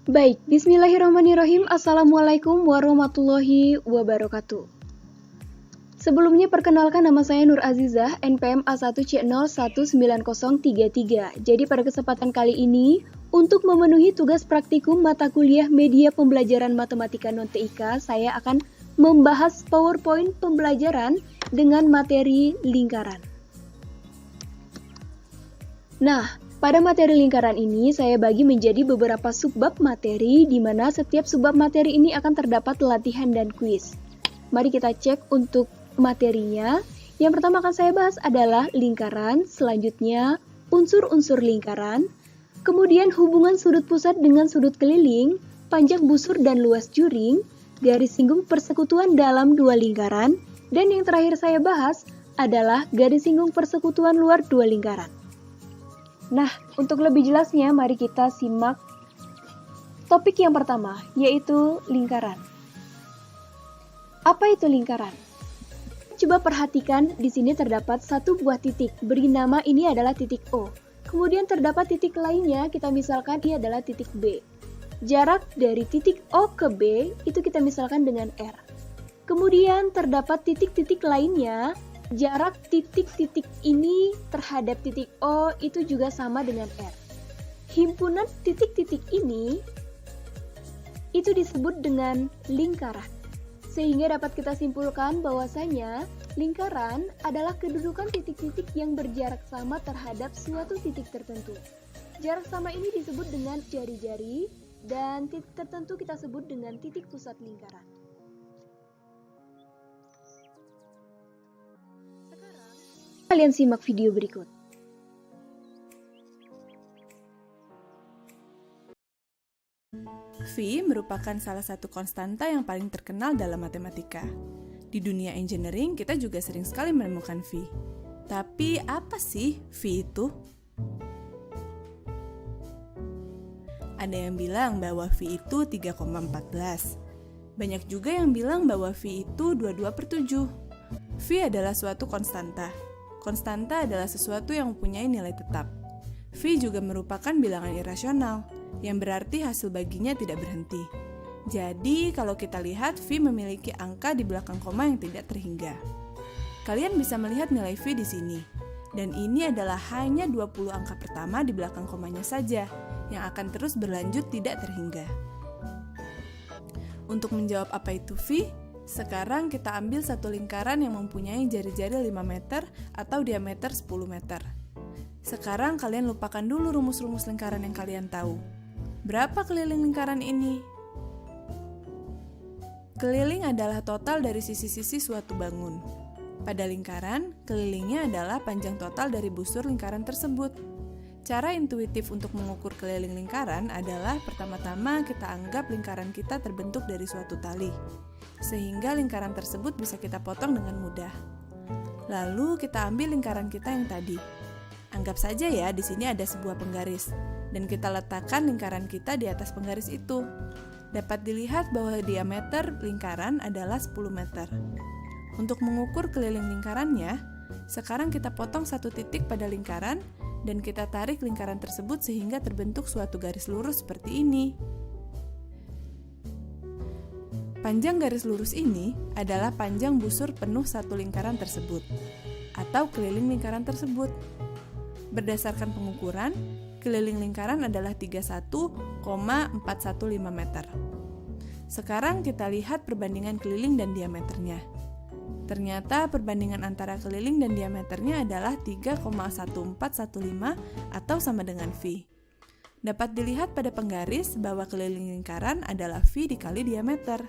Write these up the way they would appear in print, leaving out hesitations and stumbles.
Baik, bismillahirrahmanirrahim. Assalamualaikum warahmatullahi wabarakatuh. Sebelumnya perkenalkan nama saya Nur Azizah, NPM A1C01933. Jadi pada kesempatan kali ini, untuk memenuhi tugas praktikum mata kuliah media pembelajaran matematika non-TIK, saya akan membahas PowerPoint pembelajaran dengan materi lingkaran. Nah, pada materi lingkaran ini saya bagi menjadi beberapa subbab materi di mana setiap subbab materi ini akan terdapat latihan dan kuis. Mari kita cek untuk materinya. Yang pertama akan saya bahas adalah lingkaran, selanjutnya unsur-unsur lingkaran, kemudian hubungan sudut pusat dengan sudut keliling, panjang busur dan luas juring, garis singgung persekutuan dalam dua lingkaran, dan yang terakhir saya bahas adalah garis singgung persekutuan luar dua lingkaran. Nah, untuk lebih jelasnya, mari kita simak topik yang pertama, yaitu lingkaran. Apa itu lingkaran? Coba perhatikan, di sini terdapat satu buah titik, beri nama ini adalah titik O. Kemudian terdapat titik lainnya, kita misalkan ini adalah titik B. Jarak dari titik O ke B, itu kita misalkan dengan R. Kemudian terdapat titik-titik lainnya, jarak titik-titik ini terhadap titik O itu juga sama dengan R. Himpunan titik-titik ini itu disebut dengan lingkaran. Sehingga dapat kita simpulkan bahwasanya lingkaran adalah kedudukan titik-titik yang berjarak sama terhadap suatu titik tertentu. Jarak sama ini disebut dengan jari-jari dan titik tertentu kita sebut dengan titik pusat lingkaran. Kalian simak video berikut. V merupakan salah satu konstanta yang paling terkenal dalam matematika. Di dunia engineering, kita juga sering sekali menemukan V. Tapi apa sih V itu? Ada yang bilang bahwa V itu 3,14. Banyak juga yang bilang bahwa V itu 22/7. V adalah suatu konstanta. Konstanta adalah sesuatu yang mempunyai nilai tetap. V juga merupakan bilangan irasional, yang berarti hasil baginya tidak berhenti. Jadi, kalau kita lihat, V memiliki angka di belakang koma yang tidak terhingga. Kalian bisa melihat nilai V di sini. Dan ini adalah hanya 20 angka pertama di belakang komanya saja, yang akan terus berlanjut tidak terhingga. Untuk menjawab apa itu V, sekarang kita ambil satu lingkaran yang mempunyai jari-jari 5 meter atau diameter 10 meter. Sekarang kalian lupakan dulu rumus-rumus lingkaran yang kalian tahu. Berapa keliling lingkaran ini? Keliling adalah total dari sisi-sisi suatu bangun. Pada lingkaran, kelilingnya adalah panjang total dari busur lingkaran tersebut. Cara intuitif untuk mengukur keliling lingkaran adalah pertama-tama kita anggap lingkaran kita terbentuk dari suatu tali, sehingga lingkaran tersebut bisa kita potong dengan mudah. Lalu kita ambil lingkaran kita yang tadi. Anggap saja ya di sini ada sebuah penggaris, dan kita letakkan lingkaran kita di atas penggaris itu. Dapat dilihat bahwa diameter lingkaran adalah 10 meter. Untuk mengukur keliling lingkarannya, sekarang kita potong satu titik pada lingkaran, dan kita tarik lingkaran tersebut sehingga terbentuk suatu garis lurus seperti ini. Panjang garis lurus ini adalah panjang busur penuh satu lingkaran tersebut, atau keliling lingkaran tersebut. Berdasarkan pengukuran, keliling lingkaran adalah 31,415 meter. Sekarang kita lihat perbandingan keliling dan diameternya. Ternyata perbandingan antara keliling dan diameternya adalah 3,1415 atau sama dengan V. Dapat dilihat pada penggaris bahwa keliling lingkaran adalah V dikali diameter.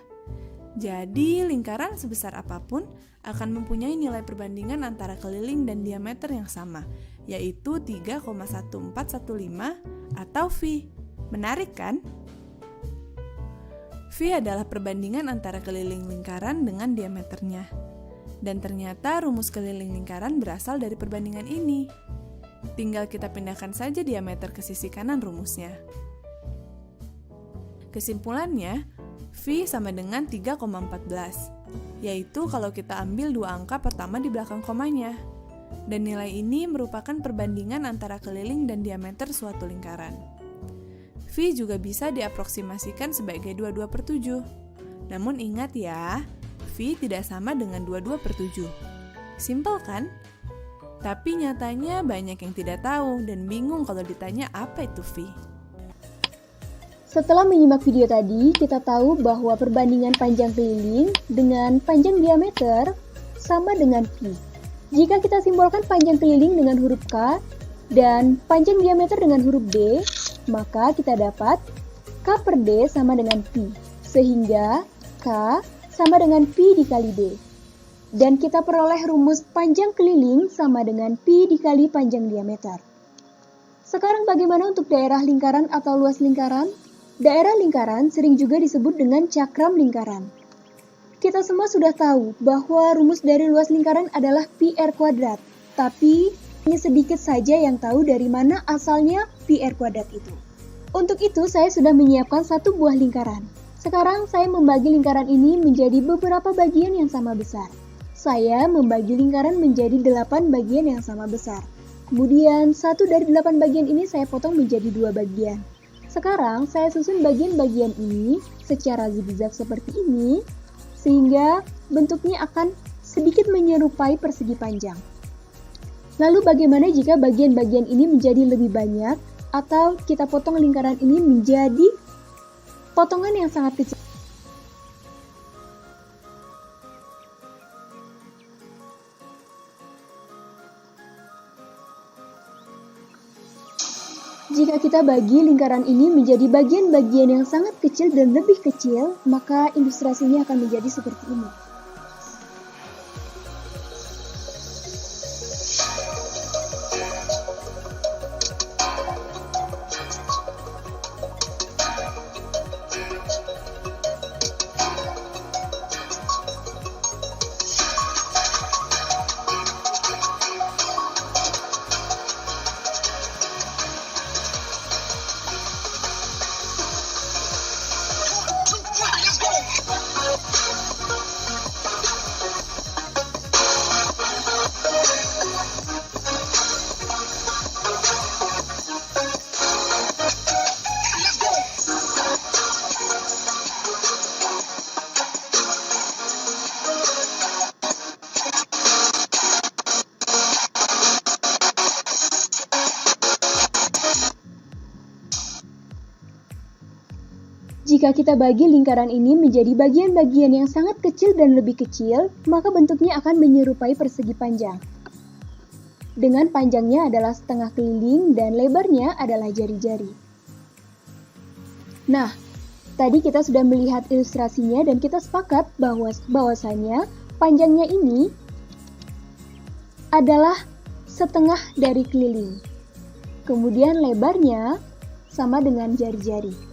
Jadi, lingkaran sebesar apapun akan mempunyai nilai perbandingan antara keliling dan diameter yang sama, yaitu 3,1415 atau V. Menarik kan? V adalah perbandingan antara keliling lingkaran dengan diameternya. Dan ternyata rumus keliling lingkaran berasal dari perbandingan ini. Tinggal kita pindahkan saja diameter ke sisi kanan rumusnya. Kesimpulannya, V sama dengan 3,14, yaitu kalau kita ambil dua angka pertama di belakang komanya. Dan nilai ini merupakan perbandingan antara keliling dan diameter suatu lingkaran. V juga bisa diapproksimasikan sebagai 22/7. Namun ingat ya, V tidak sama dengan 22/7. Simpel kan? Tapi nyatanya banyak yang tidak tahu dan bingung kalau ditanya apa itu V. Setelah menyimak video tadi, kita tahu bahwa perbandingan panjang keliling dengan panjang diameter sama dengan Pi. Jika kita simbolkan panjang keliling dengan huruf K dan panjang diameter dengan huruf D, maka kita dapat K per D sama dengan Pi. Sehingga K sama dengan Pi dikali D. Dan kita peroleh rumus panjang keliling sama dengan Pi dikali panjang diameter. Sekarang bagaimana untuk daerah lingkaran atau luas lingkaran? Daerah lingkaran sering juga disebut dengan cakram lingkaran. Kita semua sudah tahu bahwa rumus dari luas lingkaran adalah pi r kuadrat. Tapi hanya sedikit saja yang tahu dari mana asalnya pi r kuadrat itu. Untuk itu saya sudah menyiapkan satu buah lingkaran. Sekarang saya membagi lingkaran ini menjadi beberapa bagian yang sama besar. Saya membagi lingkaran menjadi 8 bagian yang sama besar. Kemudian 1 dari 8 bagian ini saya potong menjadi 2 bagian. Sekarang saya susun bagian-bagian ini secara zigzag seperti ini, sehingga bentuknya akan sedikit menyerupai persegi panjang. Lalu bagaimana jika bagian-bagian ini menjadi lebih banyak, atau kita potong lingkaran ini menjadi potongan yang sangat kecil? Jika kita bagi lingkaran ini menjadi bagian-bagian yang sangat kecil dan lebih kecil, maka ilustrasinya akan menjadi seperti ini. Jika kita bagi lingkaran ini menjadi bagian-bagian yang sangat kecil dan lebih kecil, maka bentuknya akan menyerupai persegi panjang. Dengan panjangnya adalah setengah keliling dan lebarnya adalah jari-jari. Nah, tadi kita sudah melihat ilustrasinya dan kita sepakat bahwasanya panjangnya ini adalah setengah dari keliling. Kemudian lebarnya sama dengan jari-jari.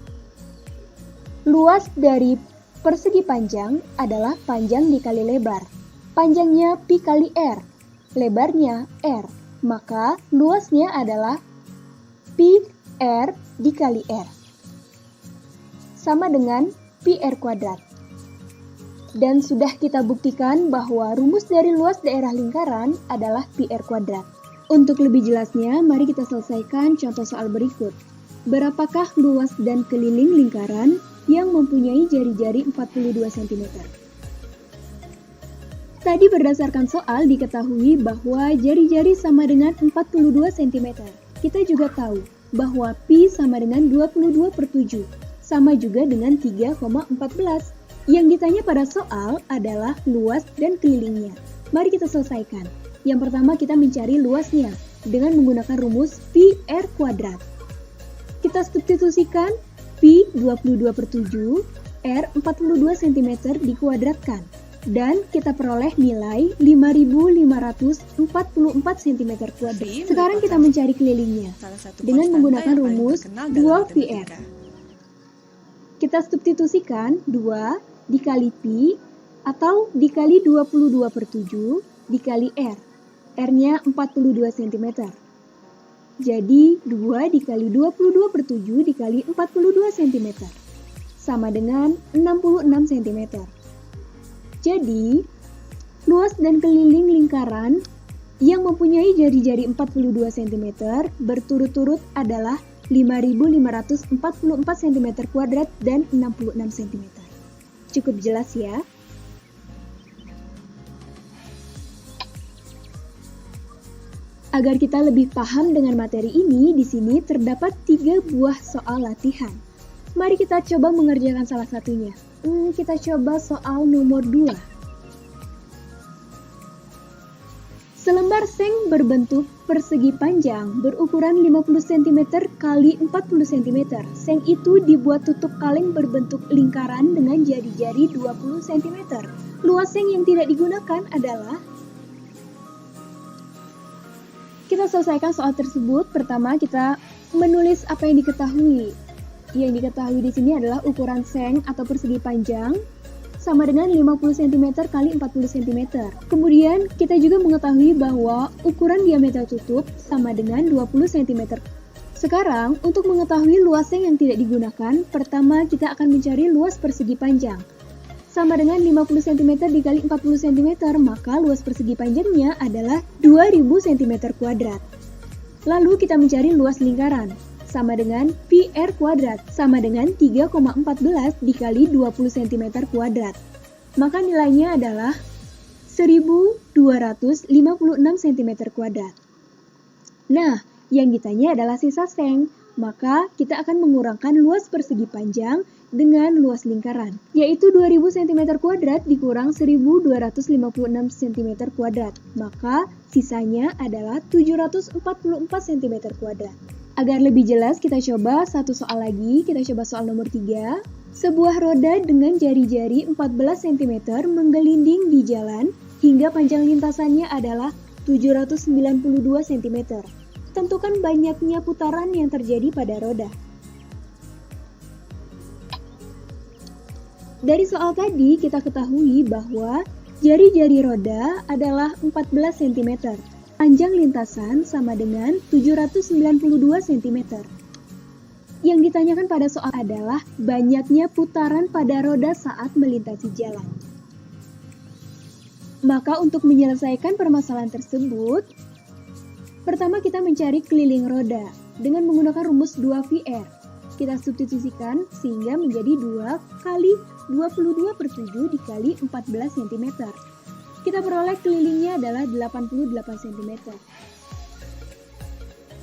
Luas dari persegi panjang adalah panjang dikali lebar. Panjangnya pi kali r, lebarnya r. Maka luasnya adalah pi r dikali r. Sama dengan pi r kuadrat. Dan sudah kita buktikan bahwa rumus dari luas daerah lingkaran adalah pi r kuadrat. Untuk lebih jelasnya, mari kita selesaikan contoh soal berikut. Berapakah luas dan keliling lingkaran yang mempunyai jari-jari 42 cm? Tadi berdasarkan soal diketahui bahwa jari-jari sama dengan 42 cm. Kita juga tahu bahwa pi sama dengan 22/7, sama juga dengan 3,14. Yang ditanya pada soal adalah luas dan kelilingnya. Mari kita selesaikan. Yang pertama kita mencari luasnya dengan menggunakan rumus pi r kuadrat. Kita substitusikan pi 22/7, r 42 cm dikuadratkan. Dan kita peroleh nilai 5.544 cm kuadrat. Sekarang kita mencari kelilingnya dengan menggunakan rumus 2πr. Kita substitusikan 2 dikali pi atau dikali 22/7 dikali r. R-nya 42 cm. Jadi 2 dikali 22/7 dikali 42 cm. Sama dengan 66 cm. Jadi, luas dan keliling lingkaran yang mempunyai jari-jari 42 cm berturut-turut adalah 5.544 cm², dan 66 cm. Cukup jelas ya? Agar kita lebih paham dengan materi ini, di sini terdapat 3 buah soal latihan. Mari kita coba mengerjakan salah satunya. Kita coba soal nomor 2. Selembar seng berbentuk persegi panjang berukuran 50 cm x 40 cm. Seng itu dibuat tutup kaleng berbentuk lingkaran dengan jari-jari 20 cm. Luas seng yang tidak digunakan adalah... Kita selesaikan soal tersebut. Pertama, kita menulis apa yang diketahui. Yang diketahui di sini adalah ukuran seng atau persegi panjang sama dengan 50 cm x 40 cm. Kemudian, kita juga mengetahui bahwa ukuran diameter tutup sama dengan 20 cm. Sekarang, untuk mengetahui luas seng yang tidak digunakan, pertama kita akan mencari luas persegi panjang. Sama dengan 50 cm dikali 40 cm, maka luas persegi panjangnya adalah 2000 cm². Lalu kita mencari luas lingkaran, sama dengan pi r kuadrat, sama dengan 3,14 dikali 20 cm². Maka nilainya adalah 1256 cm². Nah, yang ditanya adalah sisa seng, maka kita akan mengurangkan luas persegi panjang dengan luas lingkaran, yaitu 2000 cm² dikurang 1256 cm², maka sisanya adalah 744 cm². Agar lebih jelas, kita coba satu soal lagi. Kita coba soal nomor 3. Sebuah roda dengan jari-jari 14 cm menggelinding di jalan hingga panjang lintasannya adalah 792 cm. Tentukan banyaknya putaran yang terjadi pada roda. Dari soal tadi, kita ketahui bahwa jari-jari roda adalah 14 cm. Panjang lintasan sama dengan 792 cm. Yang ditanyakan pada soal adalah banyaknya putaran pada roda saat melintasi jalan. Maka untuk menyelesaikan permasalahan tersebut, pertama kita mencari keliling roda dengan menggunakan rumus 2VR. Kita substitusikan sehingga menjadi 2 kali 22/7 dikali 14 cm. Kita peroleh kelilingnya adalah 88 cm.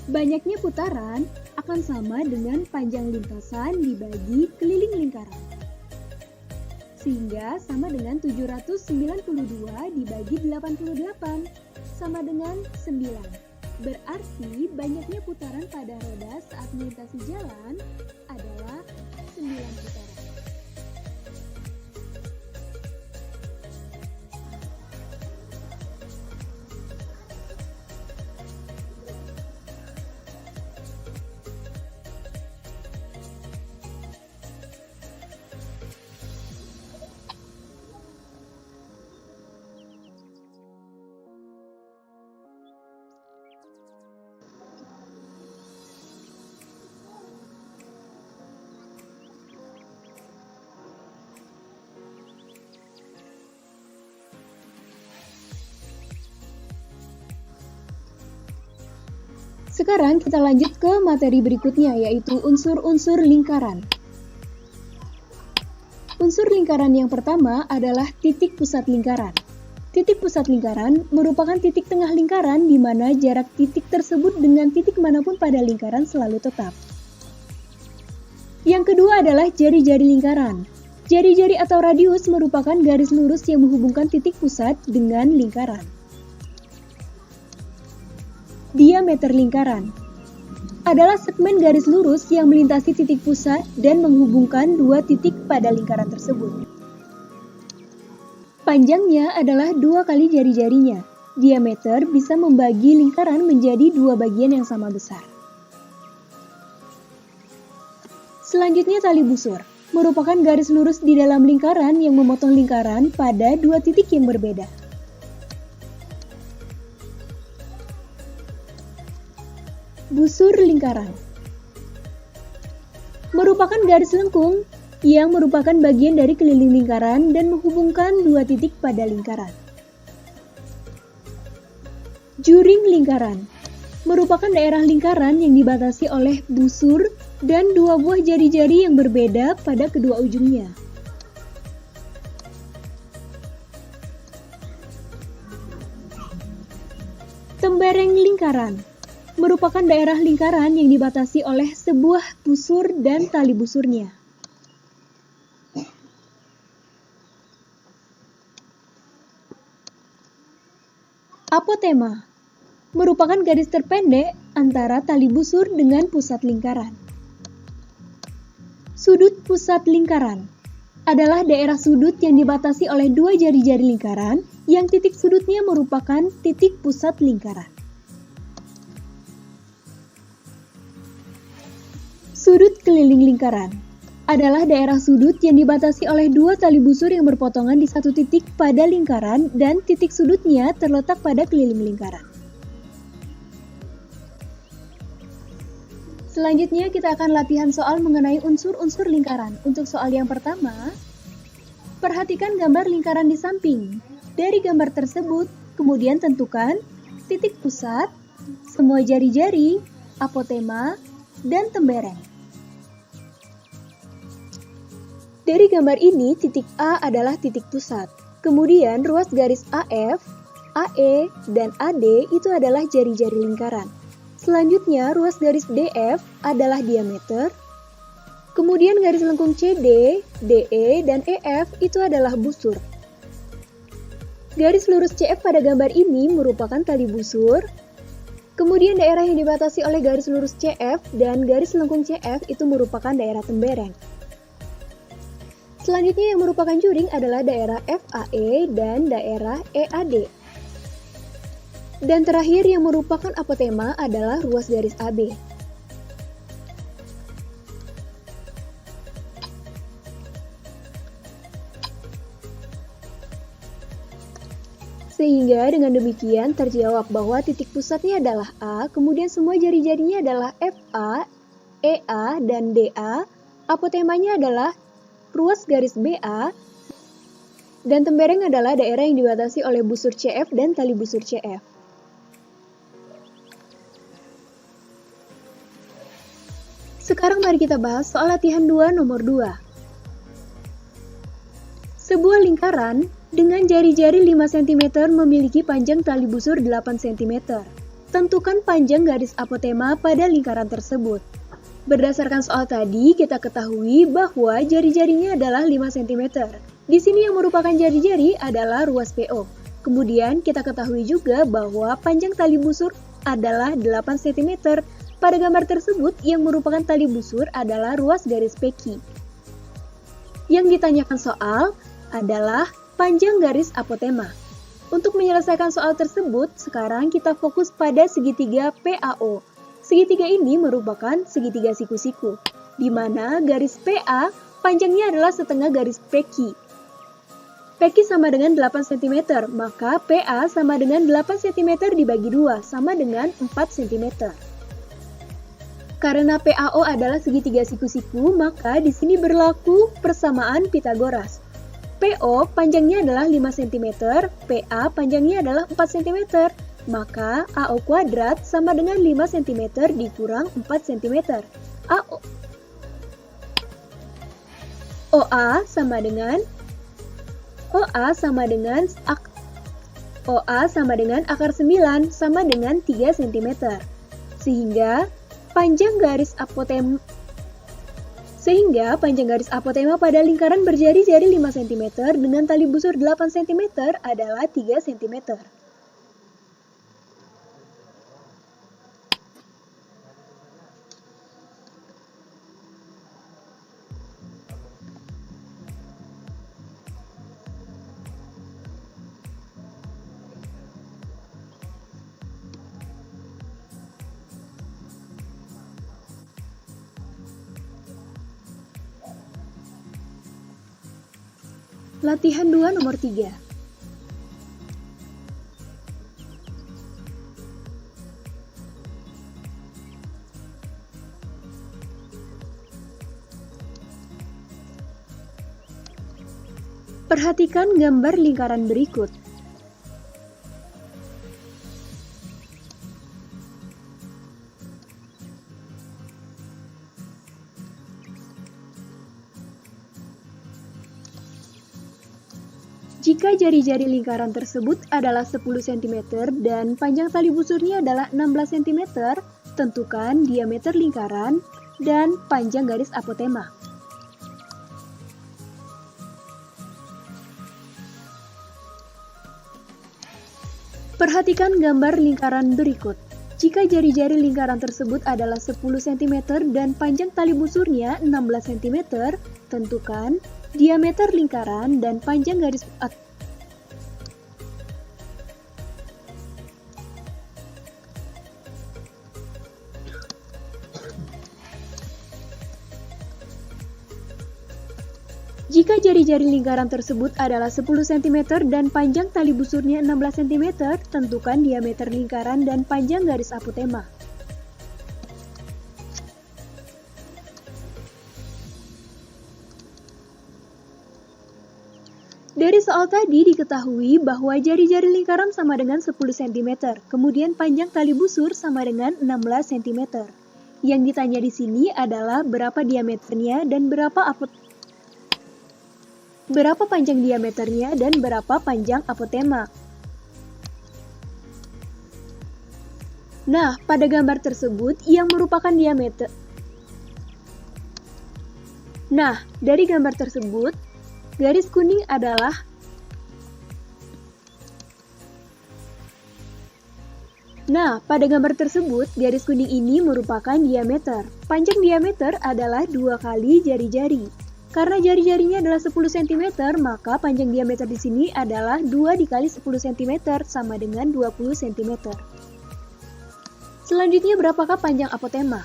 Banyaknya putaran akan sama dengan panjang lintasan dibagi keliling lingkaran. Sehingga sama dengan 792 dibagi 88 sama dengan 9. Berarti banyaknya putaran pada roda saat melintasi jalan adalah 9 putaran. Sekarang kita lanjut ke materi berikutnya, yaitu unsur-unsur lingkaran. Unsur lingkaran yang pertama adalah titik pusat lingkaran. Titik pusat lingkaran merupakan titik tengah lingkaran di mana jarak titik tersebut dengan titik manapun pada lingkaran selalu tetap. Yang kedua adalah jari-jari lingkaran. Jari-jari atau radius merupakan garis lurus yang menghubungkan titik pusat dengan lingkaran. Diameter lingkaran adalah segmen garis lurus yang melintasi titik pusat dan menghubungkan dua titik pada lingkaran tersebut. Panjangnya adalah 2 kali jari-jarinya. Diameter bisa membagi lingkaran menjadi 2 bagian yang sama besar. Selanjutnya tali busur merupakan garis lurus di dalam lingkaran yang memotong lingkaran pada 2 titik yang berbeda. Busur lingkaran merupakan garis lengkung yang merupakan bagian dari keliling lingkaran dan menghubungkan 2 titik pada lingkaran. Juring lingkaran merupakan daerah lingkaran yang dibatasi oleh busur dan dua buah jari-jari yang berbeda pada kedua ujungnya. Tembereng lingkaran merupakan daerah lingkaran yang dibatasi oleh sebuah busur dan tali busurnya. Apotema merupakan garis terpendek antara tali busur dengan pusat lingkaran. Sudut pusat lingkaran adalah daerah sudut yang dibatasi oleh dua jari-jari lingkaran yang titik sudutnya merupakan titik pusat lingkaran. Sudut keliling lingkaran adalah daerah sudut yang dibatasi oleh dua tali busur yang berpotongan di satu titik pada lingkaran dan titik sudutnya terletak pada keliling lingkaran. Selanjutnya kita akan latihan soal mengenai unsur-unsur lingkaran. Untuk soal yang pertama, perhatikan gambar lingkaran di samping. Dari gambar tersebut, kemudian tentukan titik pusat, semua jari-jari, apotema, dan tembereng. Dari gambar ini, titik A adalah titik pusat. Kemudian ruas garis AF, AE, dan AD itu adalah jari-jari lingkaran. Selanjutnya, ruas garis DF adalah diameter. Kemudian garis lengkung CD, DE, dan EF itu adalah busur. Garis lurus CF pada gambar ini merupakan tali busur. Kemudian daerah yang dibatasi oleh garis lurus CF dan garis lengkung CF itu merupakan daerah tembereng. Selanjutnya yang merupakan juring adalah daerah FAE dan daerah EAD. Dan terakhir yang merupakan apotema adalah ruas garis AB. Sehingga dengan demikian terjawab bahwa titik pusatnya adalah A, kemudian semua jari-jarinya adalah FA, EA, dan DA, apotemanya adalah ruas garis BA, dan tembereng adalah daerah yang dibatasi oleh busur CF dan tali busur CF. Sekarang mari kita bahas soal latihan 2 nomor 2. Sebuah lingkaran dengan jari-jari 5 cm memiliki panjang tali busur 8 cm. Tentukan panjang garis apotema pada lingkaran tersebut. Berdasarkan soal tadi, kita ketahui bahwa jari-jarinya adalah 5 cm. Di sini yang merupakan jari-jari adalah ruas PO. Kemudian kita ketahui juga bahwa panjang tali busur adalah 8 cm. Pada gambar tersebut, yang merupakan tali busur adalah ruas garis PQ. Yang ditanyakan soal adalah panjang garis apotema. Untuk menyelesaikan soal tersebut, sekarang kita fokus pada segitiga PAO. Segitiga ini merupakan segitiga siku-siku, di mana garis PA panjangnya adalah setengah garis PQ. PQ sama dengan 8 cm, maka PA sama dengan 8 cm dibagi 2, sama dengan 4 cm. Karena PAO adalah segitiga siku-siku, maka di sini berlaku persamaan Pitagoras. PO panjangnya adalah 5 cm, PA panjangnya adalah 4 cm. Maka AO kuadrat sama dengan 5 cm dikurang 4 cm. OA sama dengan akar 9 sama dengan 3 cm. Sehingga panjang garis apotema pada lingkaran berjari-jari 5 cm dengan tali busur 8 cm adalah 3 cm. Latihan 2 nomor 3. Perhatikan gambar lingkaran berikut. Jika jari-jari lingkaran tersebut adalah 10 cm dan panjang tali busurnya adalah 16 cm, tentukan diameter lingkaran dan panjang garis apotema. Perhatikan gambar lingkaran berikut. Jika jari-jari lingkaran tersebut adalah 10 cm dan panjang tali busurnya 16 cm, tentukan diameter lingkaran dan panjang garis Jika jari-jari lingkaran tersebut adalah 10 cm dan panjang tali busurnya 16 cm, tentukan diameter lingkaran dan panjang garis apotema. Dari soal tadi diketahui bahwa jari-jari lingkaran sama dengan 10 cm, kemudian panjang tali busur sama dengan 16 cm. Yang ditanya di sini adalah berapa diameternya dan berapa panjang diameternya dan berapa panjang apotema. Nah, pada gambar tersebut yang merupakan diameter. Nah, dari gambar tersebut, garis kuning adalah pada gambar tersebut, garis kuning ini merupakan diameter. Panjang diameter adalah 2 kali jari-jari. Karena jari-jarinya adalah 10 cm, maka panjang diameter di sini adalah 2 dikali 10 cm sama dengan 20 cm. Selanjutnya, berapakah panjang apotema?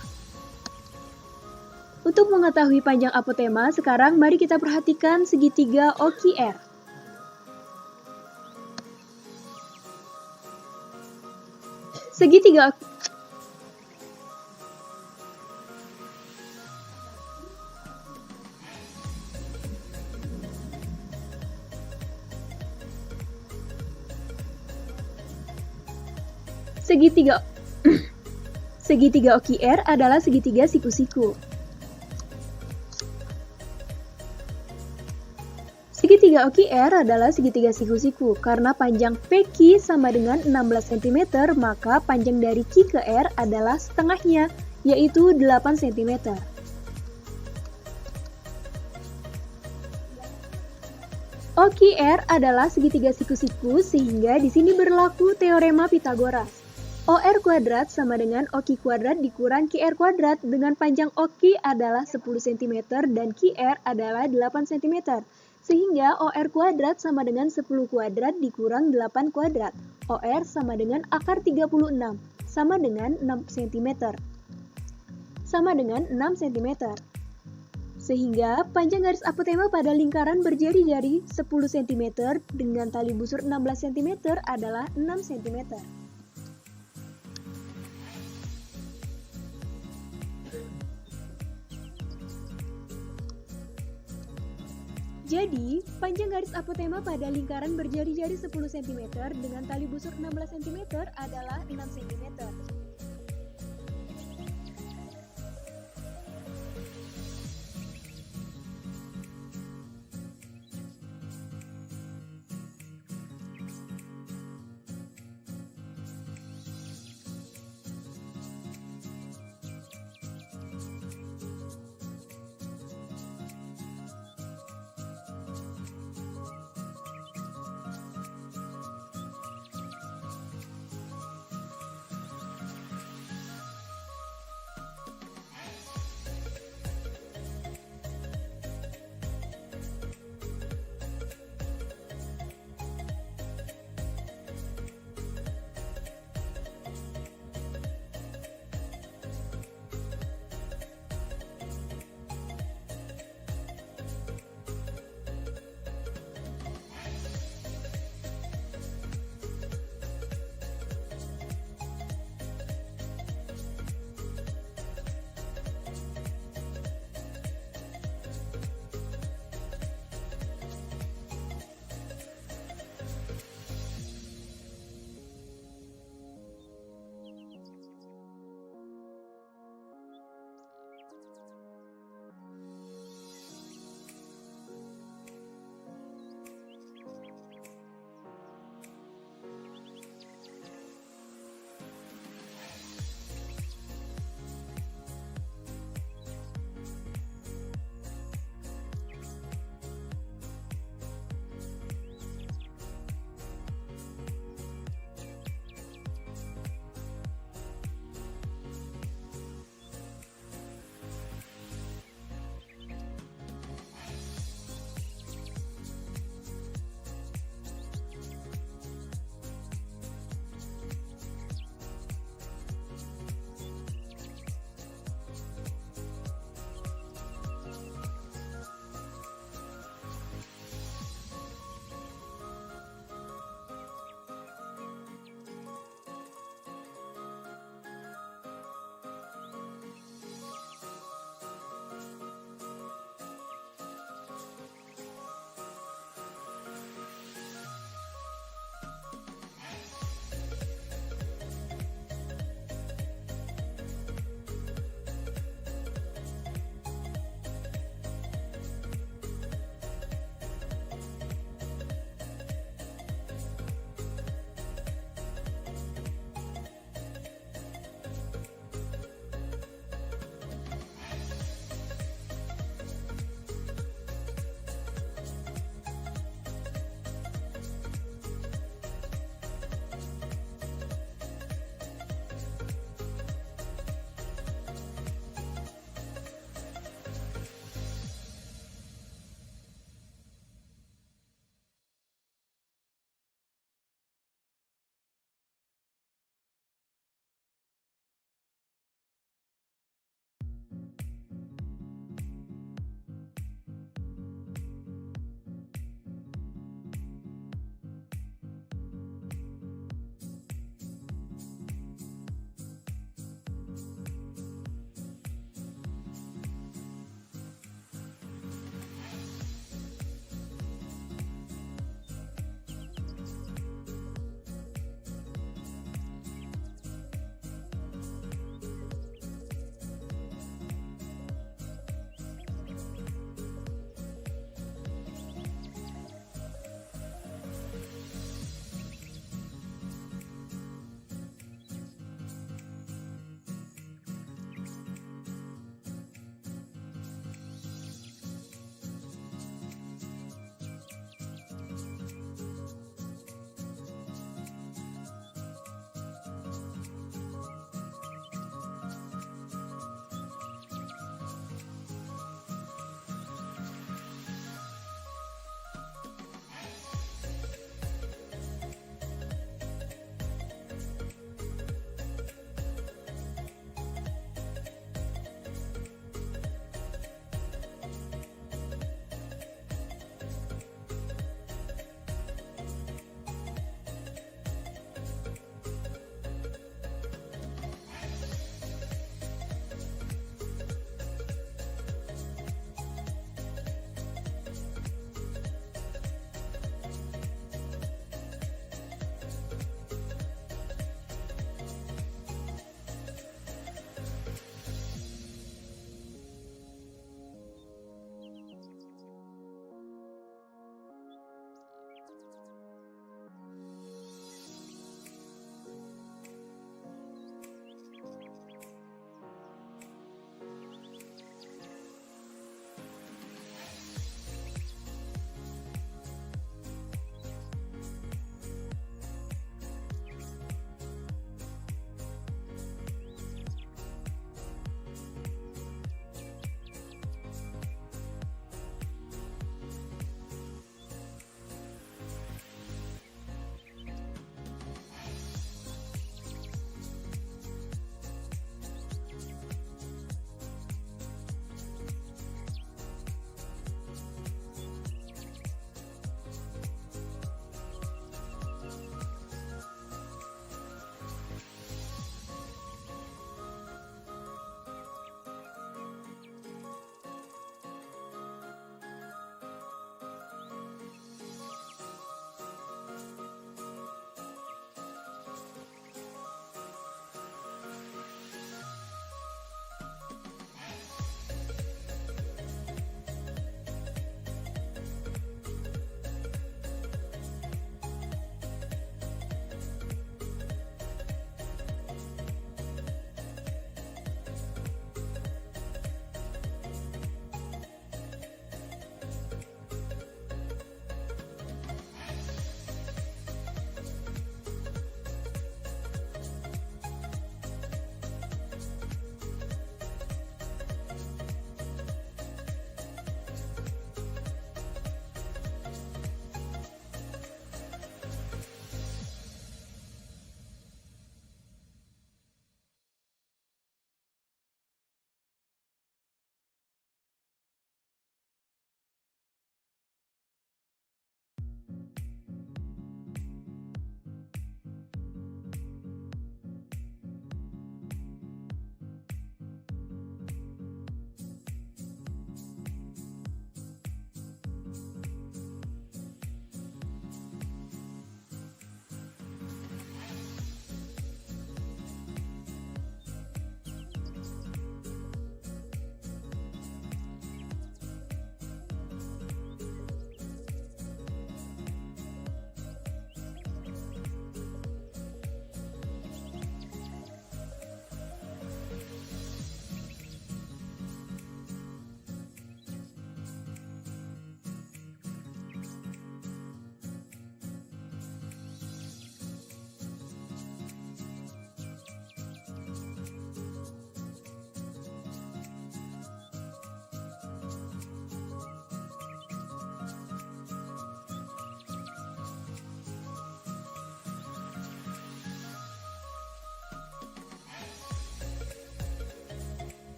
Untuk mengetahui panjang apotema, sekarang mari kita perhatikan segitiga OQR. Segitiga Segitiga OQR adalah segitiga siku-siku. Segitiga OQR adalah segitiga siku-siku. Karena panjang PQ sama dengan 16 cm, maka panjang dari Q ke R adalah setengahnya, yaitu 8 cm. OQR adalah segitiga siku-siku, sehingga di sini berlaku teorema Pitagoras. OR kuadrat sama dengan OQ kuadrat dikurang QR kuadrat, dengan panjang OQ adalah 10 cm dan QR adalah 8 cm. Sehingga OR kuadrat sama dengan 10 kuadrat dikurang 8 kuadrat. OR sama dengan akar 36, sama dengan 6 cm. Sama dengan 6 cm. Sehingga panjang garis apotema pada lingkaran berjari-jari 10 cm dengan tali busur 16 cm adalah 6 cm. Jadi, panjang garis apotema pada lingkaran berjari-jari 10 cm dengan tali busur 16 cm adalah 6 cm.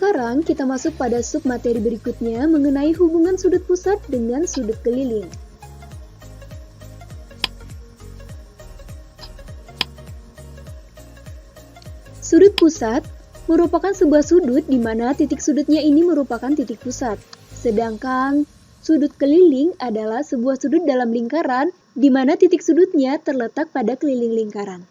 Sekarang kita masuk pada submateri berikutnya mengenai hubungan sudut pusat dengan sudut keliling. Sudut pusat merupakan sebuah sudut di mana titik sudutnya ini merupakan titik pusat. Sedangkan sudut keliling adalah sebuah sudut dalam lingkaran di mana titik sudutnya terletak pada keliling lingkaran.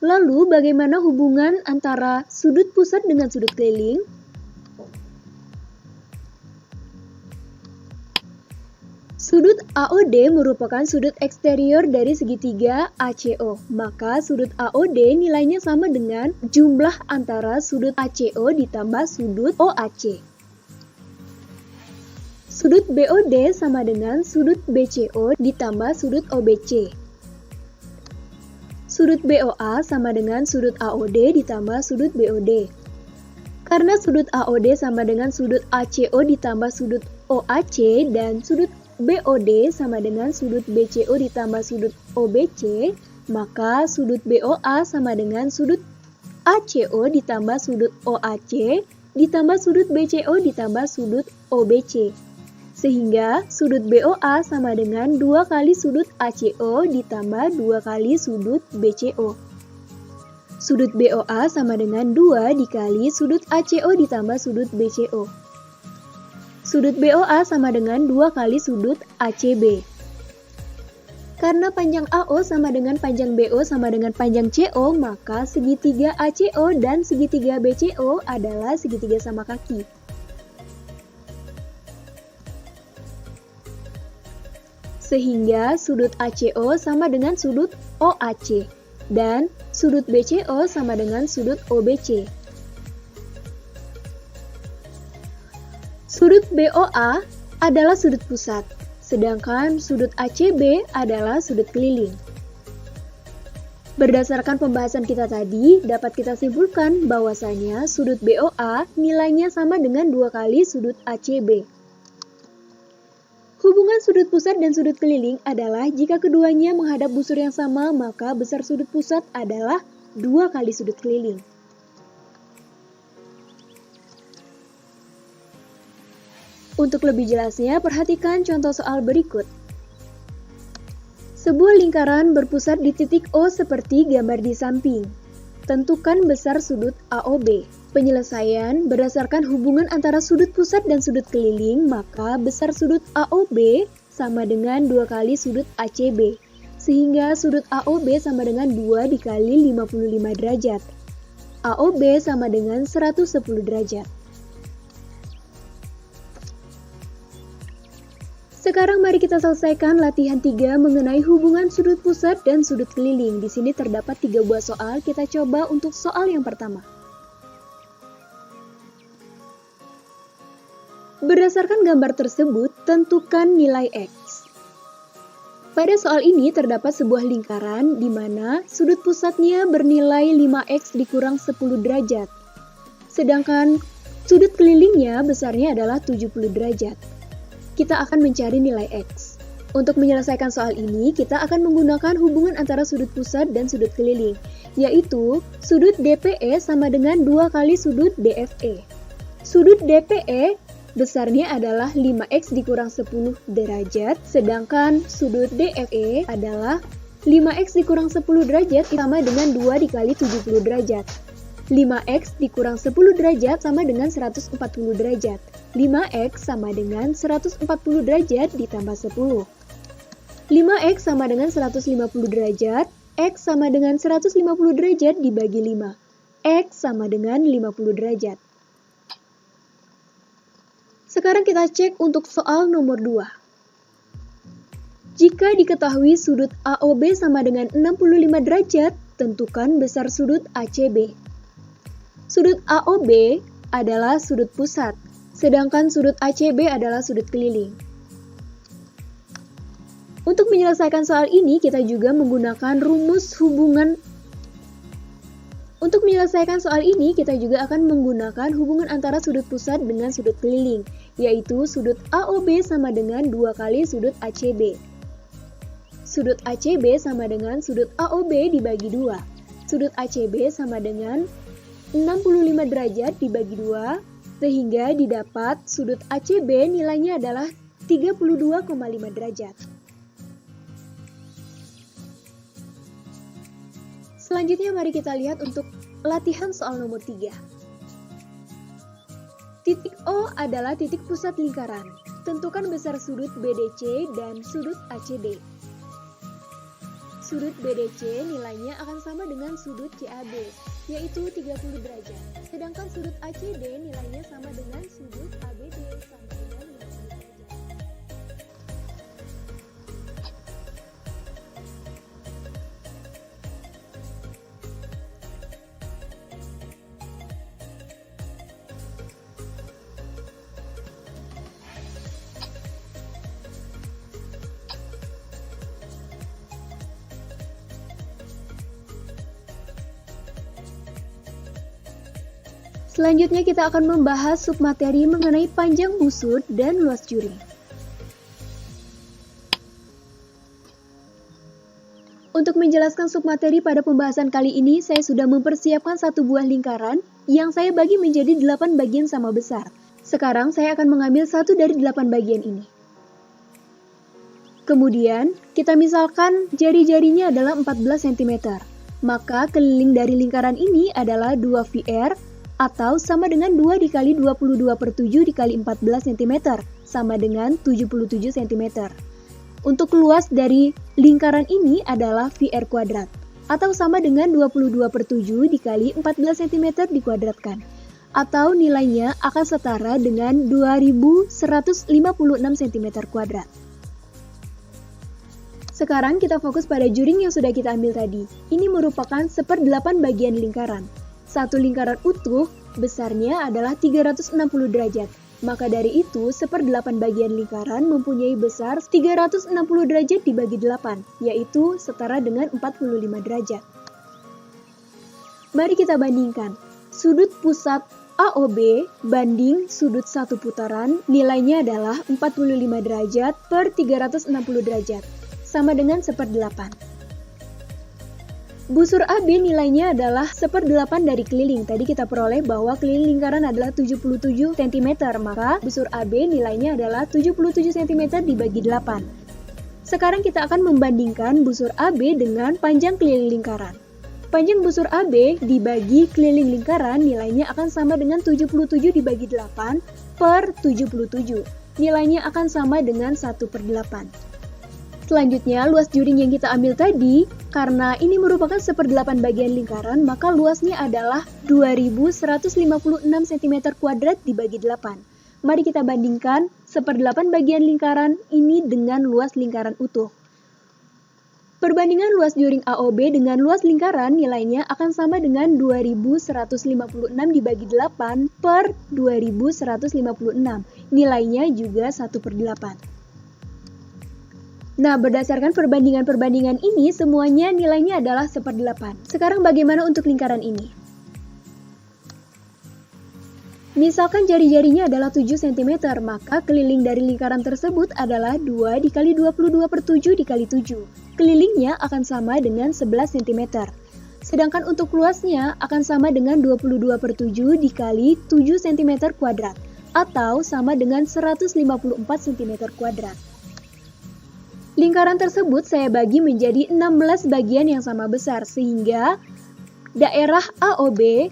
Lalu, bagaimana hubungan antara sudut pusat dengan sudut keliling? Sudut AOD merupakan sudut eksterior dari segitiga ACO, maka sudut AOD nilainya sama dengan jumlah antara sudut ACO ditambah sudut OAC. Sudut BOD sama dengan sudut BCO ditambah sudut OBC. Sudut BOA sama dengan sudut AOD ditambah sudut BOD. Karena sudut AOD sama dengan sudut ACO ditambah sudut OAC dan sudut BOD sama dengan sudut BCO ditambah sudut OBC, maka sudut BOA sama dengan sudut ACO ditambah sudut OAC ditambah sudut BCO ditambah sudut OBC. Sehingga sudut BOA sama dengan 2 kali sudut ACO ditambah 2 kali sudut BCO. Sudut BOA sama dengan 2 dikali sudut ACO ditambah sudut BCO. Sudut BOA sama dengan 2 kali sudut ACB. Karena panjang AO sama dengan panjang BO sama dengan panjang CO, maka segitiga ACO dan segitiga BCO adalah segitiga sama kaki. Sehingga sudut ACO sama dengan sudut OAC dan sudut BCO sama dengan sudut OBC. Sudut BOA adalah sudut pusat, sedangkan sudut ACB adalah sudut keliling. Berdasarkan pembahasan kita tadi, dapat kita simpulkan bahwasanya sudut BOA nilainya sama dengan 2 kali sudut ACB. Hubungan sudut pusat dan sudut keliling adalah jika keduanya menghadap busur yang sama, maka besar sudut pusat adalah 2 kali sudut keliling. Untuk lebih jelasnya, perhatikan contoh soal berikut. Sebuah lingkaran berpusat di titik O seperti gambar di samping. Tentukan besar sudut AOB. Penyelesaian berdasarkan hubungan antara sudut pusat dan sudut keliling, maka besar sudut AOB sama dengan 2 kali sudut ACB. Sehingga sudut AOB sama dengan 2 dikali 55 derajat. AOB sama dengan 110 derajat. Sekarang mari kita selesaikan latihan 3 mengenai hubungan sudut pusat dan sudut keliling. Di sini terdapat 3 buah soal, kita coba untuk soal yang pertama. Berdasarkan gambar tersebut, tentukan nilai X. Pada soal ini terdapat sebuah lingkaran di mana sudut pusatnya bernilai 5X dikurang 10 derajat. Sedangkan sudut kelilingnya besarnya adalah 70 derajat. Kita akan mencari nilai X. Untuk menyelesaikan soal ini, kita akan menggunakan hubungan antara sudut pusat dan sudut keliling, yaitu sudut DPE sama dengan 2 kali sudut DFE. Sudut DPE besarnya adalah 5X dikurang 10 derajat, sedangkan sudut DFE adalah 5X dikurang 10 derajat sama dengan 2 dikali 70 derajat. 5X dikurang 10 derajat sama dengan 140 derajat. 5X sama dengan 140 derajat ditambah 10. 5X sama dengan 150 derajat, X sama dengan 150 derajat dibagi 5. X sama dengan 50 derajat. Sekarang kita cek untuk soal nomor 2. Jika diketahui sudut AOB sama dengan 65 derajat, tentukan besar sudut ACB. Sudut AOB adalah sudut pusat, sedangkan sudut ACB adalah sudut keliling. Untuk menyelesaikan soal ini, kita juga menggunakan rumus hubungan. Untuk menyelesaikan soal ini, kita juga akan menggunakan hubungan antara sudut pusat dengan sudut keliling, yaitu sudut AOB sama dengan 2 kali sudut ACB. Sudut ACB sama dengan sudut AOB dibagi 2. Sudut ACB sama dengan 65 derajat dibagi 2, sehingga didapat sudut ACB nilainya adalah 32,5 derajat. Selanjutnya mari kita lihat untuk latihan soal nomor 3. Titik O adalah titik pusat lingkaran. Tentukan besar sudut BDC dan sudut ACD. Sudut BDC nilainya akan sama dengan sudut CAB, yaitu 30 derajat. Sedangkan sudut ACD nilainya sama dengan sudut ABD sama dengan 50 derajat. Selanjutnya kita akan membahas submateri mengenai panjang busur dan luas juring. Untuk menjelaskan submateri pada pembahasan kali ini, saya sudah mempersiapkan satu buah lingkaran yang saya bagi menjadi 8 bagian sama besar. Sekarang saya akan mengambil satu dari 8 bagian ini. Kemudian, kita misalkan jari-jarinya adalah 14 cm. Maka keliling dari lingkaran ini adalah 2 VR, atau sama dengan 2 dikali 22/7 dikali 14 cm, sama dengan 77 cm. Untuk luas dari lingkaran ini adalah VR kuadrat, atau sama dengan 22/7 dikali 14 cm dikuadratkan, atau nilainya akan setara dengan 2156 cm kuadrat. Sekarang kita fokus pada juring yang sudah kita ambil tadi. Ini merupakan 1/8 bagian lingkaran. Satu lingkaran utuh besarnya adalah 360 derajat. Maka dari itu 1/8 bagian lingkaran mempunyai besar 360 derajat dibagi 8, yaitu setara dengan 45 derajat. Mari kita bandingkan. Sudut pusat AOB banding sudut satu putaran nilainya adalah 45 derajat per 360 derajat, sama dengan 1/8. Busur AB nilainya adalah 1/8 dari keliling. Tadi kita peroleh bahwa keliling lingkaran adalah 77 cm, maka busur AB nilainya adalah 77 cm dibagi 8. Sekarang kita akan membandingkan busur AB dengan panjang keliling lingkaran. Panjang busur AB dibagi keliling lingkaran nilainya akan sama dengan 77 dibagi 8 per 77. Nilainya akan sama dengan 1/8. Selanjutnya, luas juring yang kita ambil tadi, karena ini merupakan 1/8 bagian lingkaran, maka luasnya adalah 2156 cm kuadrat dibagi 8. Mari kita bandingkan 1/8 bagian lingkaran ini dengan luas lingkaran utuh. Perbandingan luas juring AOB dengan luas lingkaran nilainya akan sama dengan 2156 dibagi 8 per 2156. Nilainya juga 1/8. Nah, berdasarkan perbandingan-perbandingan ini, semuanya nilainya adalah 1/8. Sekarang bagaimana untuk lingkaran ini? Misalkan jari-jarinya adalah 7 cm, maka keliling dari lingkaran tersebut adalah 2 dikali 22/7 dikali 7. Kelilingnya akan sama dengan 11 cm. Sedangkan untuk luasnya akan sama dengan 22/7 dikali 7 cm kuadrat, atau sama dengan 154 cm kuadrat. Lingkaran tersebut saya bagi menjadi 16 bagian yang sama besar, sehingga daerah AOB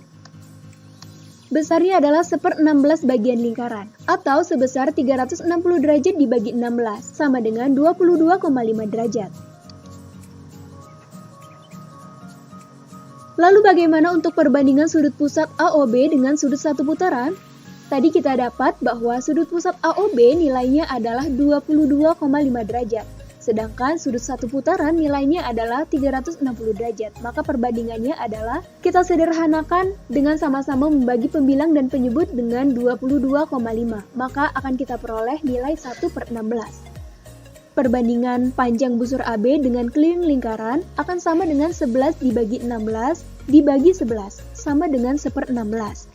besarnya adalah 1/16 bagian lingkaran, atau sebesar 360 derajat dibagi 16, sama dengan 22,5 derajat. Lalu bagaimana untuk perbandingan sudut pusat AOB dengan sudut satu putaran? Tadi kita dapat bahwa sudut pusat AOB nilainya adalah 22,5 derajat. Sedangkan sudut satu putaran nilainya adalah 360 derajat. Maka perbandingannya adalah kita sederhanakan dengan sama-sama membagi pembilang dan penyebut dengan 22,5. Maka akan kita peroleh nilai 1/16. Perbandingan panjang busur AB dengan keliling lingkaran akan sama dengan 11 dibagi 16 dibagi 11, sama dengan 1/16.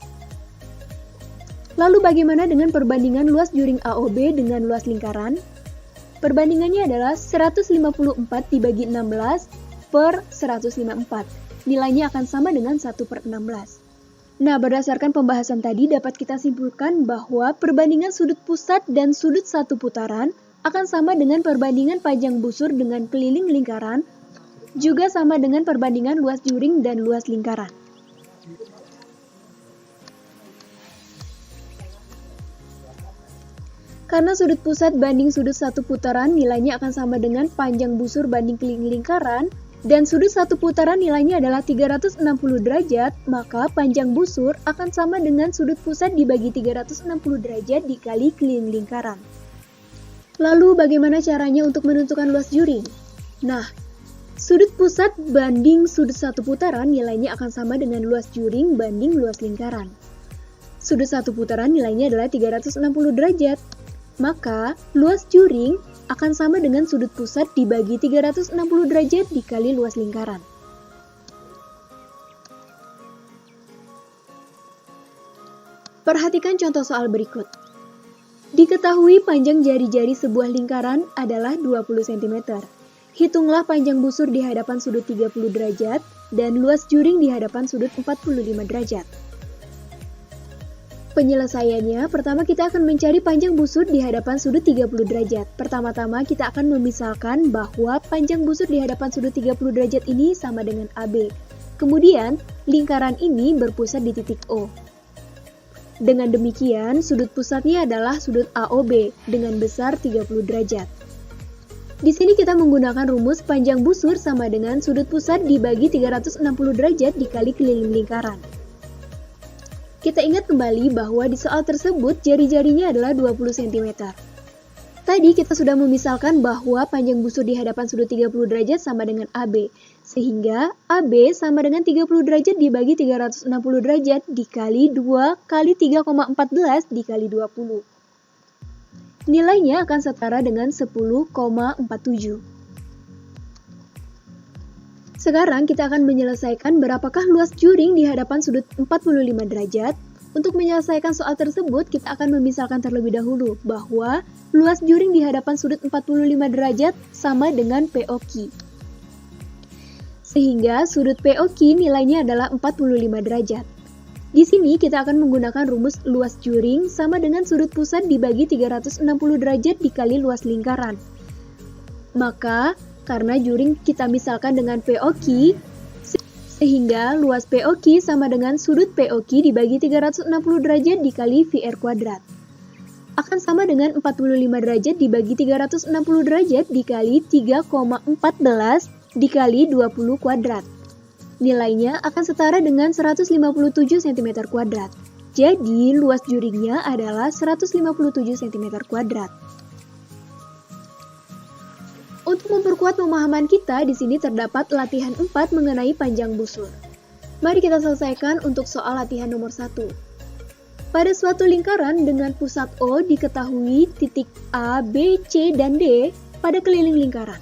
Lalu bagaimana dengan perbandingan luas juring AOB dengan luas lingkaran? Perbandingannya adalah 154 dibagi 16 per 154. Nilainya akan sama dengan 1/16. Nah, berdasarkan pembahasan tadi dapat kita simpulkan bahwa perbandingan sudut pusat dan sudut satu putaran akan sama dengan perbandingan panjang busur dengan keliling lingkaran, juga sama dengan perbandingan luas juring dan luas lingkaran. Karena sudut pusat banding sudut satu putaran nilainya akan sama dengan panjang busur banding keliling lingkaran, dan sudut satu putaran nilainya adalah 360 derajat, maka panjang busur akan sama dengan sudut pusat dibagi 360 derajat dikali keliling lingkaran. Lalu bagaimana caranya untuk menentukan luas juring? Nah, sudut pusat banding sudut satu putaran nilainya akan sama dengan luas juring banding luas lingkaran. Sudut satu putaran nilainya adalah 360 derajat. Maka, luas juring akan sama dengan sudut pusat dibagi 360 derajat dikali luas lingkaran. Perhatikan contoh soal berikut. Diketahui panjang jari-jari sebuah lingkaran adalah 20 cm. Hitunglah panjang busur di hadapan sudut 30 derajat dan luas juring di hadapan sudut 45 derajat. Penyelesaiannya, pertama kita akan mencari panjang busur di hadapan sudut 30 derajat. Pertama-tama kita akan memisalkan bahwa panjang busur di hadapan sudut 30 derajat ini sama dengan AB. Kemudian, lingkaran ini berpusat di titik O. Dengan demikian, sudut pusatnya adalah sudut AOB dengan besar 30 derajat. Di sini kita menggunakan rumus panjang busur sama dengan sudut pusat dibagi 360 derajat dikali keliling lingkaran. Kita ingat kembali bahwa di soal tersebut jari-jarinya adalah 20 cm. Tadi kita sudah memisalkan bahwa panjang busur di hadapan sudut 30 derajat sama dengan AB, sehingga AB sama dengan 30 derajat dibagi 360 derajat dikali 2 kali 3,14 dikali 20. Nilainya akan setara dengan 10,47. Sekarang kita akan menyelesaikan berapakah luas juring di hadapan sudut 45 derajat. Untuk menyelesaikan soal tersebut, kita akan memisalkan terlebih dahulu bahwa luas juring di hadapan sudut 45 derajat sama dengan POQ. Sehingga sudut POQ nilainya adalah 45 derajat. Di sini kita akan menggunakan rumus luas juring sama dengan sudut pusat dibagi 360 derajat dikali luas lingkaran. Maka, karena juring kita misalkan dengan POQ, sehingga luas POQ sama dengan sudut POQ dibagi 360 derajat dikali VR kuadrat. Akan sama dengan 45 derajat dibagi 360 derajat dikali 3,14 dikali 20 kuadrat. Nilainya akan setara dengan 157 cm kuadrat. Jadi, luas juringnya adalah 157 cm kuadrat. Untuk memperkuat pemahaman kita, di sini terdapat latihan 4 mengenai panjang busur. Mari kita selesaikan untuk soal latihan nomor 1. Pada suatu lingkaran dengan pusat O diketahui titik A, B, C, dan D pada keliling lingkaran.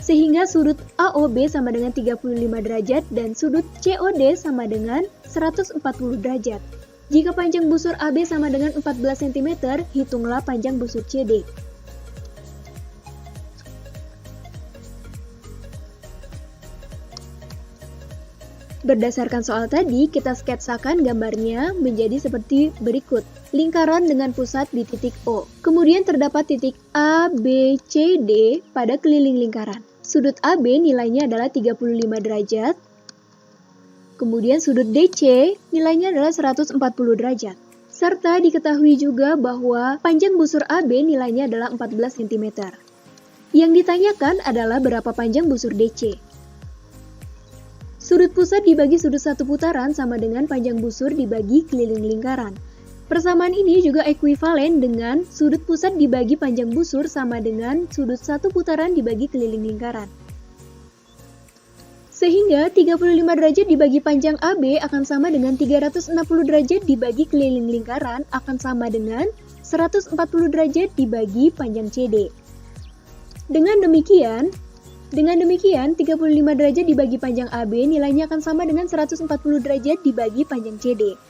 Sehingga sudut AOB sama dengan 35 derajat dan sudut COD sama dengan 140 derajat. Jika panjang busur AB sama dengan 14 cm, hitunglah panjang busur CD. Berdasarkan soal tadi, kita sketsakan gambarnya menjadi seperti berikut. Lingkaran dengan pusat di titik O. Kemudian terdapat titik A, B, C, D pada keliling lingkaran. Sudut AB nilainya adalah 35 derajat. Kemudian sudut DC nilainya adalah 140 derajat. Serta diketahui juga bahwa panjang busur AB nilainya adalah 14 cm. Yang ditanyakan adalah berapa panjang busur DC. Sudut pusat dibagi sudut satu putaran sama dengan panjang busur dibagi keliling lingkaran. Persamaan ini juga ekuivalen dengan sudut pusat dibagi panjang busur sama dengan sudut satu putaran dibagi keliling lingkaran. Sehingga 35 derajat dibagi panjang AB akan sama dengan 360 derajat dibagi keliling lingkaran akan sama dengan 140 derajat dibagi panjang CD. Dengan demikian, 35 derajat dibagi panjang AB nilainya akan sama dengan 140 derajat dibagi panjang CD.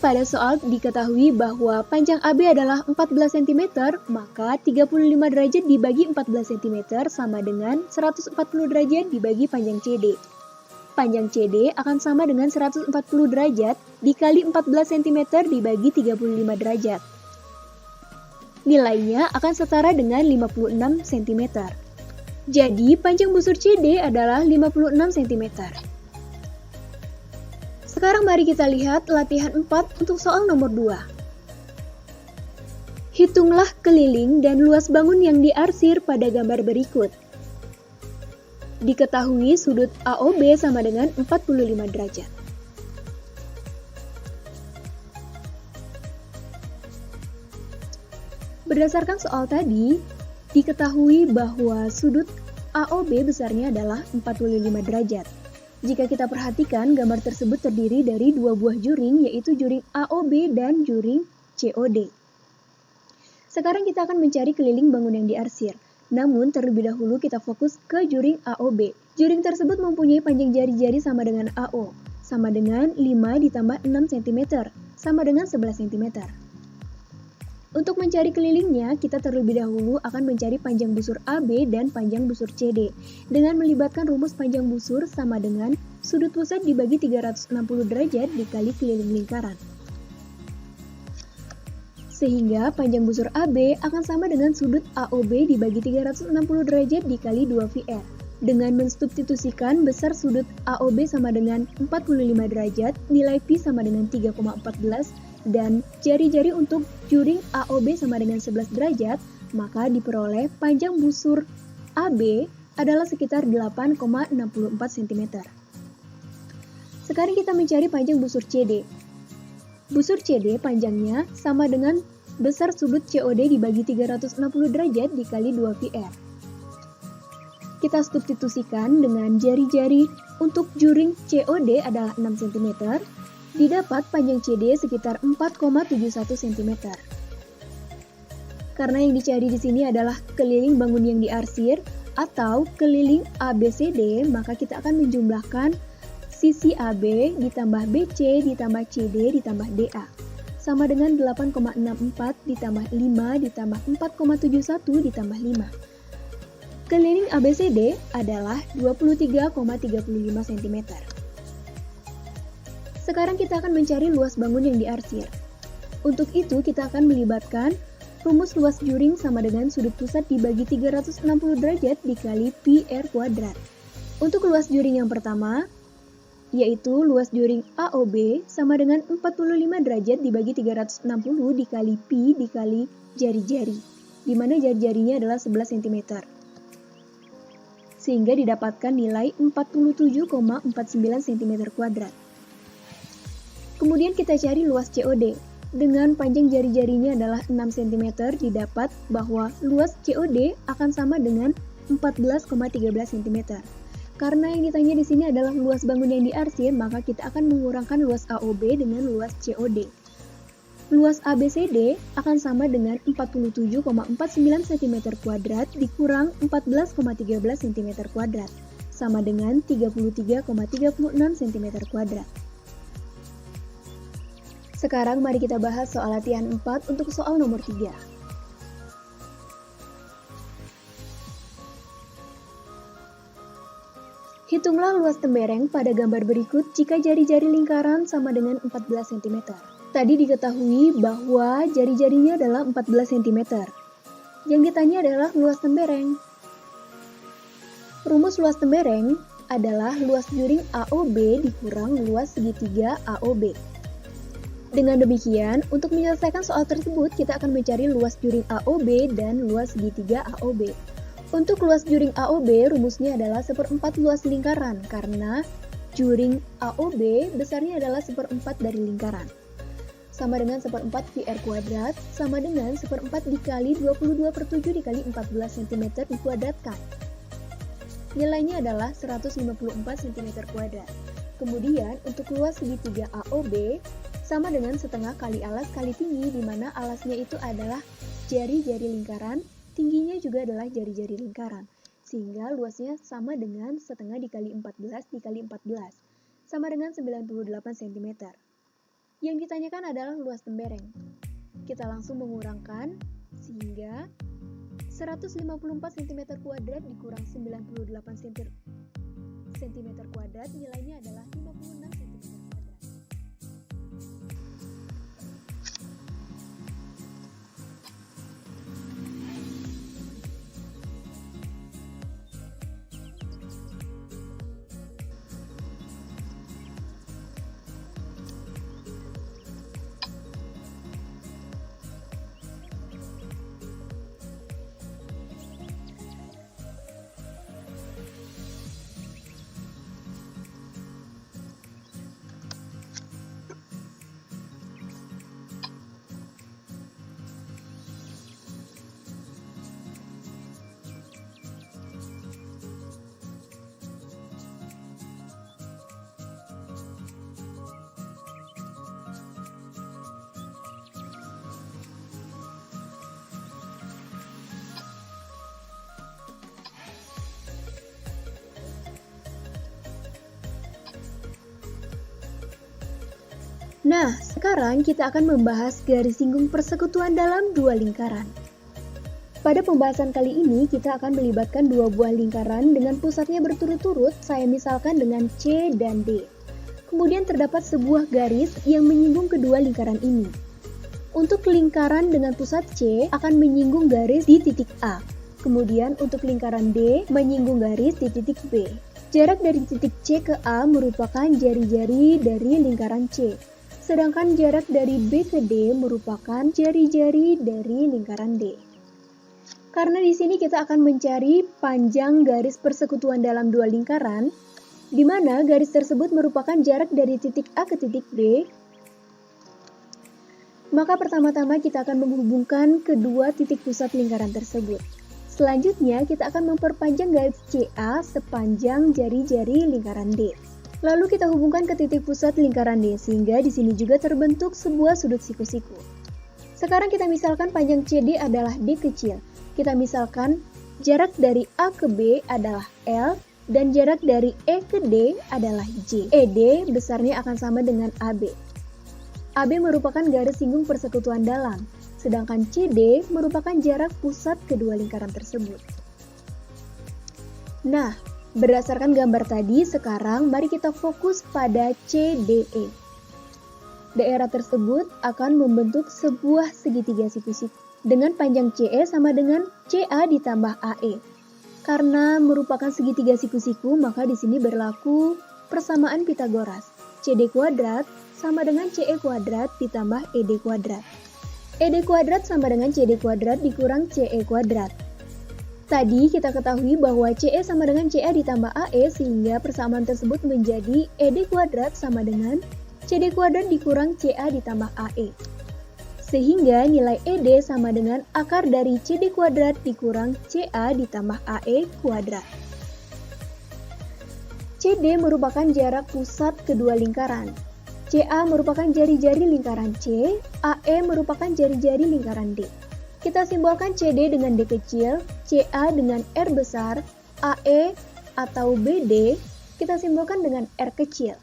Pada soal diketahui bahwa panjang AB adalah 14 cm, maka 35 derajat dibagi 14 cm sama dengan 140 derajat dibagi panjang CD. panjang CD akan sama dengan 140 derajat dikali 14 cm dibagi 35 derajat. Nilainya akan setara dengan 56 cm. Jadi, panjang busur CD adalah 56 cm. Sekarang mari kita lihat latihan 4 untuk soal nomor 2. Hitunglah keliling dan luas bangun yang diarsir pada gambar berikut. Diketahui sudut AOB sama dengan 45 derajat. Berdasarkan soal tadi, diketahui bahwa sudut AOB besarnya adalah 45 derajat. Jika kita perhatikan, gambar tersebut terdiri dari dua buah juring, yaitu juring AOB dan juring COD. Sekarang kita akan mencari keliling bangun yang diarsir. Namun, terlebih dahulu kita fokus ke juring AOB. Juring tersebut mempunyai panjang jari-jari sama dengan AO, sama dengan 5 ditambah 6 cm, sama dengan 11 cm. Untuk mencari kelilingnya, kita terlebih dahulu akan mencari panjang busur AB dan panjang busur CD, dengan melibatkan rumus panjang busur sama dengan sudut pusat dibagi 360 derajat dikali keliling lingkaran. Sehingga panjang busur AB akan sama dengan sudut AOB dibagi 360 derajat dikali 2VR. Dengan mensubstitusikan besar sudut AOB sama dengan 45 derajat, nilai Pi sama dengan 3,14, dan jari-jari untuk juring AOB sama dengan 11 derajat, maka diperoleh panjang busur AB adalah sekitar 8,64 cm. Sekarang kita mencari panjang busur CD. Busur CD panjangnya sama dengan besar sudut COD dibagi 360 derajat dikali 2VR. Kita substitusikan dengan jari-jari untuk juring COD adalah 6 cm, didapat panjang CD sekitar 4,71 cm. Karena yang dicari di sini adalah keliling bangun yang diarsir atau keliling ABCD, maka kita akan menjumlahkan sisi AB ditambah BC ditambah CD ditambah DA. Sama dengan 8,64 ditambah 5 ditambah 4,71 ditambah 5. Keliling ABCD adalah 23,35 cm. Sekarang kita akan mencari luas bangun yang diarsir. Untuk itu kita akan melibatkan rumus luas juring sama dengan sudut pusat dibagi 360 derajat dikali Pi R kuadrat. Untuk luas juring yang pertama, yaitu luas juring AOB sama dengan 45 derajat dibagi 360 dikali Pi dikali jari-jari, di mana jari-jarinya adalah 11 cm. Sehingga didapatkan nilai 47,49 cm kuadrat. Kemudian kita cari luas COD. Dengan panjang jari-jarinya adalah 6 cm, didapat bahwa luas COD akan sama dengan 14,13 cm. Karena yang ditanya di sini adalah luas bangun yang diarsir, maka kita akan mengurangkan luas AOB dengan luas COD. Luas ABCD akan sama dengan 47,49 cm kuadrat dikurang 14,13 cm kuadrat, sama dengan 33,36 cm kuadrat. Sekarang mari kita bahas soal latihan 4 untuk soal nomor 3. Hitunglah luas tembereng pada gambar berikut jika jari-jari lingkaran sama dengan 14 cm. Tadi diketahui bahwa jari-jarinya adalah 14 cm. Yang ditanya adalah luas tembereng. Rumus luas tembereng adalah luas juring AOB dikurang luas segitiga AOB. Dengan demikian, untuk menyelesaikan soal tersebut, kita akan mencari luas juring AOB dan luas segitiga AOB. Untuk luas juring AOB, rumusnya adalah 1/4 luas lingkaran, karena juring AOB besarnya adalah 1/4 dari lingkaran. Sama dengan 1/4 VR kuadrat, sama dengan 1/4 dikali 22/7 dikali 14 cm dikuadratkan. Nilainya adalah 154 cm kuadrat. Kemudian, untuk luas segitiga AOB, sama dengan setengah kali alas kali tinggi, di mana alasnya itu adalah jari-jari lingkaran, tingginya juga adalah jari-jari lingkaran. Sehingga luasnya sama dengan setengah dikali 14 dikali 14, sama dengan 98 cm. Yang ditanyakan adalah luas tembereng. Kita langsung mengurangkan, sehingga 154 cm kuadrat dikurang 98 cm cm kuadrat, nilainya adalah 56 cm kuadrat. Nah, sekarang kita akan membahas garis singgung persekutuan dalam dua lingkaran. Pada pembahasan kali ini, kita akan melibatkan dua buah lingkaran dengan pusatnya berturut-turut, saya misalkan dengan C dan D. Kemudian terdapat sebuah garis yang menyinggung kedua lingkaran ini. Untuk lingkaran dengan pusat C akan menyinggung garis di titik A. Kemudian untuk lingkaran D menyinggung garis di titik B. Jarak dari titik C ke A merupakan jari-jari dari lingkaran C. Sedangkan jarak dari B ke D merupakan jari-jari dari lingkaran D. Karena di sini kita akan mencari panjang garis persekutuan dalam dua lingkaran, di mana garis tersebut merupakan jarak dari titik A ke titik B, maka pertama-tama kita akan menghubungkan kedua titik pusat lingkaran tersebut. Selanjutnya kita akan memperpanjang garis CA sepanjang jari-jari lingkaran D. Lalu kita hubungkan ke titik pusat lingkaran D, sehingga di sini juga terbentuk sebuah sudut siku-siku. Sekarang kita misalkan panjang CD adalah D kecil. Kita misalkan jarak dari A ke B adalah L, dan jarak dari E ke D adalah J. ED besarnya akan sama dengan AB. AB merupakan garis singgung persekutuan dalam, sedangkan CD merupakan jarak pusat kedua lingkaran tersebut. Nah, berdasarkan gambar tadi, sekarang mari kita fokus pada CDE. Daerah tersebut akan membentuk sebuah segitiga siku-siku dengan panjang CE sama dengan CA ditambah AE. Karena merupakan segitiga siku-siku, maka di sini berlaku persamaan Pitagoras. CD kuadrat sama dengan CE kuadrat ditambah ED kuadrat. ED kuadrat sama dengan CD kuadrat dikurang CE kuadrat. Tadi kita ketahui bahwa CE sama dengan CA ditambah AE, sehingga persamaan tersebut menjadi ED kuadrat sama dengan CD kuadrat dikurang CA ditambah AE. Sehingga nilai ED sama dengan akar dari CD kuadrat dikurang CA ditambah AE kuadrat. CD merupakan jarak pusat kedua lingkaran. CA merupakan jari-jari lingkaran C, AE merupakan jari-jari lingkaran D. Kita simbolkan CD dengan D kecil, CA dengan R besar, AE atau BD kita simbolkan dengan R kecil.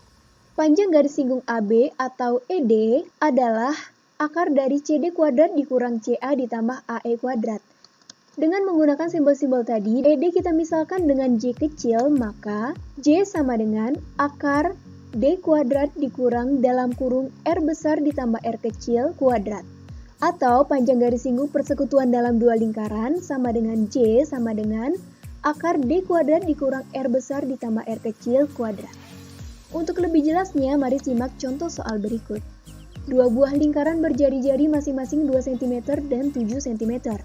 Panjang garis singgung AB atau ED adalah akar dari CD kuadrat dikurang CA ditambah AE kuadrat. Dengan menggunakan simbol-simbol tadi, ED kita misalkan dengan J kecil, maka J sama dengan akar D kuadrat dikurang dalam kurung R besar ditambah R kecil kuadrat. Atau panjang garis singgung persekutuan dalam dua lingkaran sama dengan J sama dengan akar D kuadrat dikurang R besar ditambah R kecil kuadrat. Untuk lebih jelasnya, mari simak contoh soal berikut. Dua buah lingkaran berjari-jari masing-masing 2 cm dan 7 cm.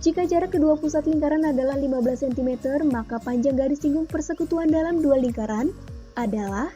Jika jarak kedua pusat lingkaran adalah 15 cm, maka panjang garis singgung persekutuan dalam dua lingkaran adalah